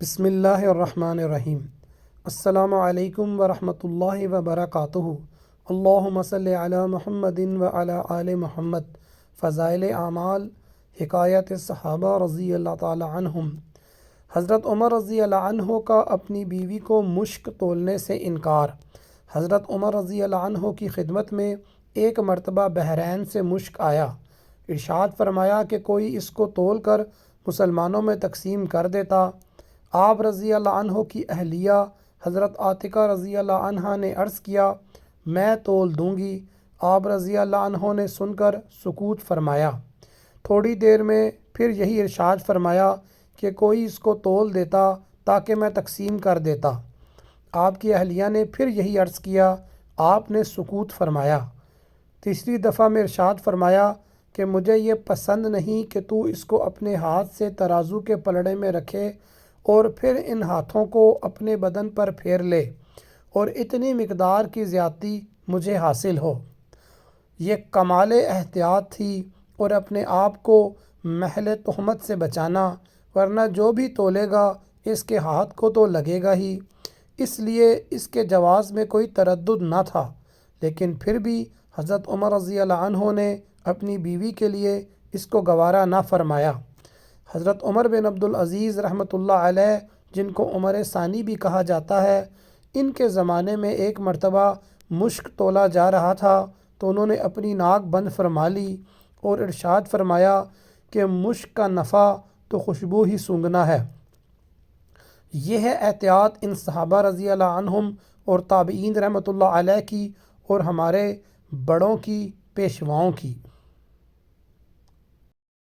بسم اللہ الرحمن الرحیم۔ السلام علیکم ورحمۃ اللہ وبرکاتہ۔ اللہم صلی علی محمد وعلی آل محمد۔ فضائل اعمال، حکایت صحابہ رضی اللہ تعالی عنہم۔ حضرت عمر رضی اللہ عنہ کا اپنی بیوی کو مشک تولنے سے انکار۔ حضرت عمر رضی اللہ عنہ کی خدمت میں ایک مرتبہ بحرین سے مشک آیا۔ ارشاد فرمایا کہ کوئی اس کو تول کر مسلمانوں میں تقسیم کر دیتا۔ آپ رضی اللہ عنہ کی اہلیہ حضرت عاتقہ رضی اللہ عنہا نے عرض کیا، میں تول دوں گی۔ آپ رضی اللہ عنہ نے سن کر سکوت فرمایا۔ تھوڑی دیر میں پھر یہی ارشاد فرمایا کہ کوئی اس کو تول دیتا تاکہ میں تقسیم کر دیتا۔ آپ کی اہلیہ نے پھر یہی عرض کیا، آپ نے سکوت فرمایا۔ تیسری دفعہ میں ارشاد فرمایا کہ مجھے یہ پسند نہیں کہ تو اس کو اپنے ہاتھ سے ترازو کے پلڑے میں رکھے اور پھر ان ہاتھوں کو اپنے بدن پر پھیر لے اور اتنی مقدار کی زیادتی مجھے حاصل ہو۔ یہ کمال احتیاط تھی اور اپنے آپ کو محل تہمت سے بچانا، ورنہ جو بھی تولے گا اس کے ہاتھ کو تو لگے گا ہی۔ اس لیے اس کے جواز میں کوئی تردد نہ تھا، لیکن پھر بھی حضرت عمر رضی اللہ عنہ نے اپنی بیوی کے لیے اس کو گوارا نہ فرمایا۔ حضرت عمر بن عبدالعزیز رحمۃ اللہ علیہ، جن کو عمر ثانی بھی کہا جاتا ہے، ان کے زمانے میں ایک مرتبہ مشک تولا جا رہا تھا تو انہوں نے اپنی ناک بند فرما لی اور ارشاد فرمایا کہ مشک کا نفع تو خوشبو ہی سونگھنا ہے۔ یہ ہے احتیاط ان صحابہ رضی اللہ عنہم اور تابعین رحمۃ اللہ علیہ کی اور ہمارے بڑوں کی، پیشواؤں کی۔